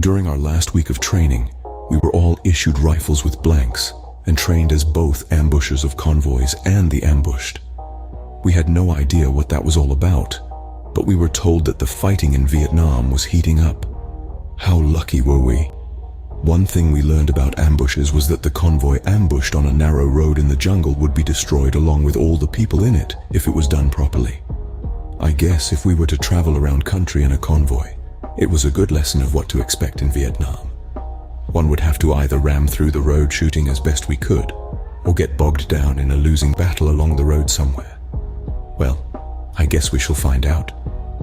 During our last week of training, we were all issued rifles with blanks and trained as both ambushers of convoys and the ambushed. We had no idea what that was all about, but we were told that the fighting in Vietnam was heating up. How lucky were we? One thing we learned about ambushes was that the convoy ambushed on a narrow road in the jungle would be destroyed along with all the people in it if it was done properly. I guess if we were to travel around country in a convoy, it was a good lesson of what to expect in Vietnam. One would have to either ram through the road shooting as best we could, or get bogged down in a losing battle along the road somewhere. Well, I guess we shall find out,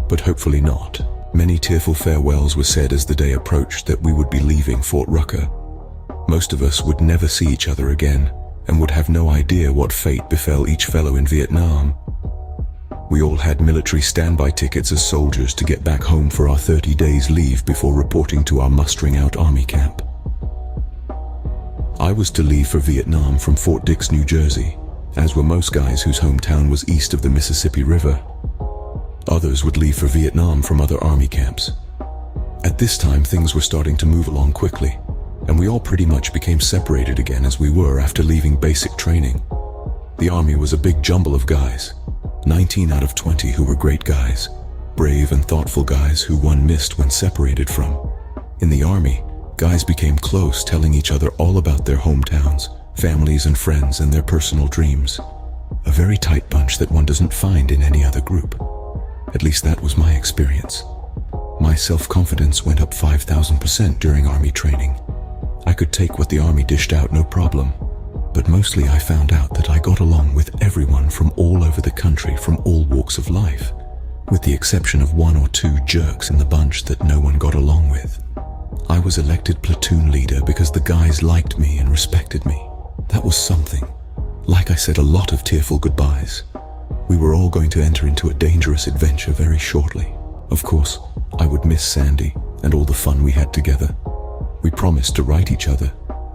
but hopefully not. Many tearful farewells were said as the day approached that we would be leaving Fort Rucker. Most of us would never see each other again and would have no idea what fate befell each fellow in Vietnam. We all had military standby tickets as soldiers to get back home for our 30 days leave before reporting to our mustering out army camp. I was to leave for Vietnam from Fort Dix, New Jersey, as were most guys whose hometown was east of the Mississippi River. Others would leave for Vietnam from other army camps. At this time, things were starting to move along quickly, and we all pretty much became separated again as we were after leaving basic training. The army was a big jumble of guys, 19 out of 20 who were great guys, brave and thoughtful guys who one missed when separated from. In the army, guys became close, telling each other all about their hometowns, families and friends, and their personal dreams. A very tight bunch that one doesn't find in any other group. At least that was my experience. My self-confidence went up 5,000% during army training. I could take what the army dished out no problem, but mostly I found out that I got along with everyone from all over the country, from all walks of life, with the exception of one or two jerks in the bunch that no one got along with. I was elected platoon leader because the guys liked me and respected me. That was something. Like I said, a lot of tearful goodbyes. We were all going to enter into a dangerous adventure very shortly. Of course, I would miss Sandy and all the fun we had together. We promised to write each other.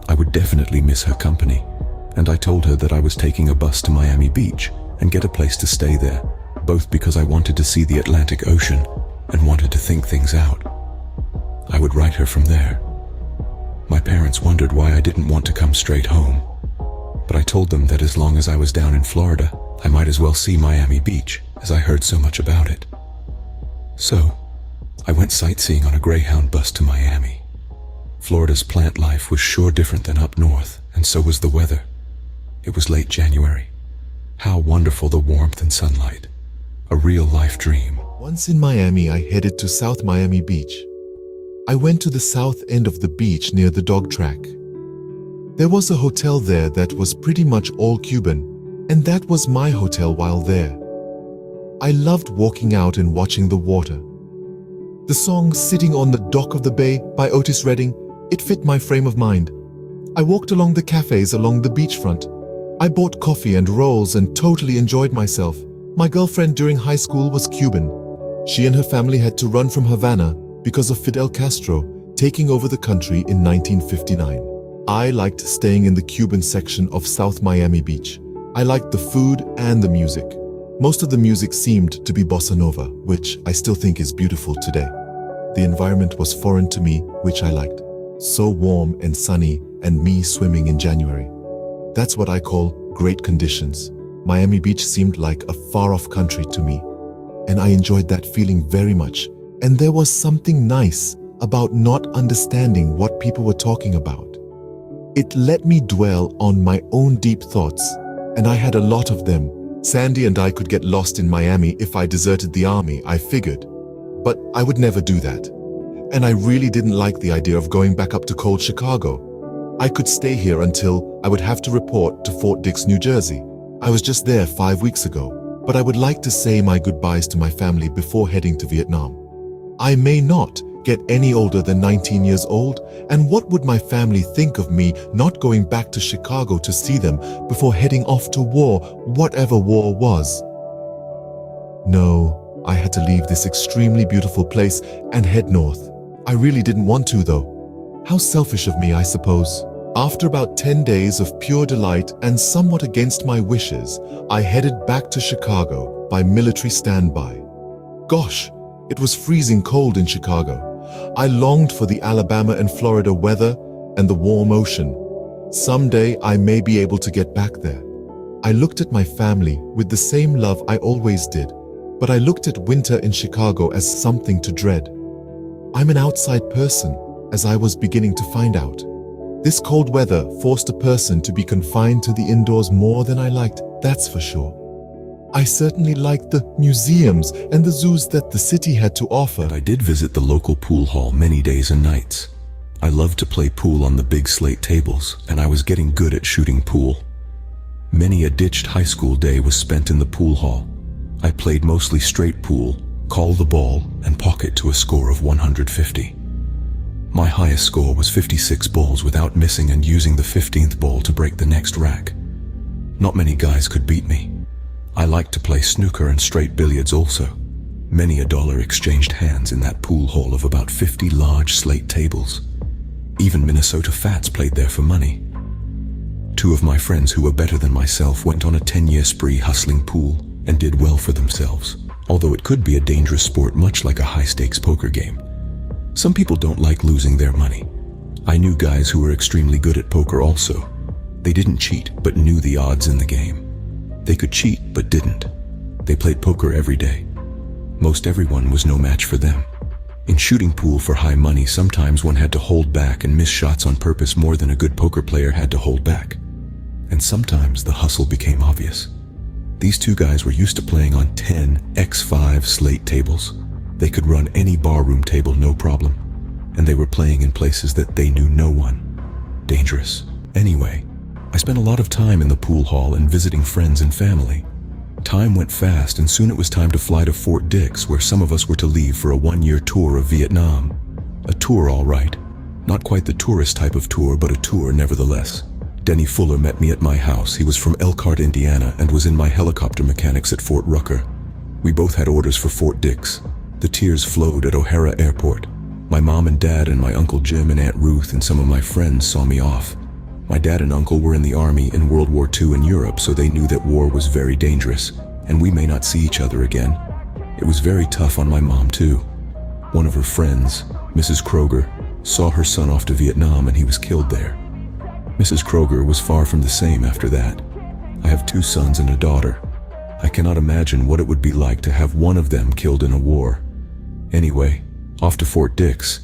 I would definitely miss her company, and I told her that I was taking a bus to Miami Beach and get a place to stay there, both because I wanted to see the Atlantic Ocean and wanted to think things out. I would write her from there. My parents wondered why I didn't want to come straight home, but I told them that as long as I was down in Florida, I might as well see Miami Beach, as I heard so much about it. So, I went sightseeing on a Greyhound bus to Miami. Florida's plant life was sure different than up north, and so was the weather. It was late January. How wonderful the warmth and sunlight. A real-life dream. Once in Miami, I headed to South Miami Beach. I went to the south end of the beach near the dog track. There was a hotel there that was pretty much all Cuban, and that was my hotel while there. I loved walking out and watching the water. The song Sitting on the Dock of the Bay by Otis Redding, it fit my frame of mind. I walked along the cafes along the beachfront. I bought coffee and rolls and totally enjoyed myself. My girlfriend during high school was Cuban. She and her family had to run from Havana because of Fidel Castro taking over the country in 1959. I liked staying in the Cuban section of South Miami Beach. I liked the food and the music. Most of the music seemed to be bossa nova, which I still think is beautiful today. The environment was foreign to me, which I liked. So warm and sunny, and me swimming in January. That's what I call great conditions. Miami Beach seemed like a far-off country to me, and I enjoyed that feeling very much. And there was something nice about not understanding what people were talking about. It let me dwell on my own deep thoughts, and I had a lot of them. Sandy and I could get lost in Miami if I deserted the army, I figured. But I would never do that. And I really didn't like the idea of going back up to cold Chicago. I could stay here until I would have to report to Fort Dix, New Jersey. I was just there 5 weeks ago, but I would like to say my goodbyes to my family before heading to Vietnam. I may not get any older than 19 years old, and what would my family think of me not going back to Chicago to see them before heading off to war, whatever war was? No, I had to leave this extremely beautiful place and head north. I really didn't want to, though. How selfish of me, I suppose. After about 10 days of pure delight and somewhat against my wishes, I headed back to Chicago by military standby. Gosh, it was freezing cold in Chicago. I longed for the Alabama and Florida weather and the warm ocean. Someday I may be able to get back there. I looked at my family with the same love I always did, but I looked at winter in Chicago as something to dread. I'm an outside person, as I was beginning to find out. This cold weather forced a person to be confined to the indoors more than I liked, that's for sure. I certainly liked the museums and the zoos that the city had to offer. I did visit the local pool hall many days and nights. I loved to play pool on the big slate tables, and I was getting good at shooting pool. Many a ditched high school day was spent in the pool hall. I played mostly straight pool, call the ball, and pocket to a score of 150. My highest score was 56 balls without missing and using the 15th ball to break the next rack. Not many guys could beat me. I liked to play snooker and straight billiards also. Many a dollar exchanged hands in that pool hall of about 50 large slate tables. Even Minnesota Fats played there for money. Two of my friends who were better than myself went on a 10-year spree hustling pool and did well for themselves, although it could be a dangerous sport much like a high-stakes poker game. Some people don't like losing their money. I knew guys who were extremely good at poker also. They didn't cheat but knew the odds in the game. They could cheat but didn't. They played poker every day. Most everyone was no match for them. In shooting pool for high money, sometimes one had to hold back and miss shots on purpose more than a good poker player had to hold back. And sometimes the hustle became obvious. These two guys were used to playing on 10x5 slate tables. They could run any barroom table no problem. And they were playing in places that they knew no one. Dangerous. Anyway, I spent a lot of time in the pool hall and visiting friends and family. Time went fast and soon it was time to fly to Fort Dix, where some of us were to leave for a 1-year tour of Vietnam. A tour, all right. Not quite the tourist type of tour, but a tour nevertheless. Denny Fuller met me at my house. He was from Elkhart, Indiana, and was in my helicopter mechanics at Fort Rucker. We both had orders for Fort Dix. The tears flowed at O'Hara Airport. My mom and dad and my Uncle Jim and Aunt Ruth and some of my friends saw me off. My dad and uncle were in the army in World War II in Europe, so they knew that war was very dangerous, and we may not see each other again. It was very tough on my mom too. One of her friends, Mrs. Kroger, saw her son off to Vietnam and he was killed there. Mrs. Kroger was far from the same after that. I have 2 sons and a daughter. I cannot imagine what it would be like to have one of them killed in a war. Anyway, off to Fort Dix,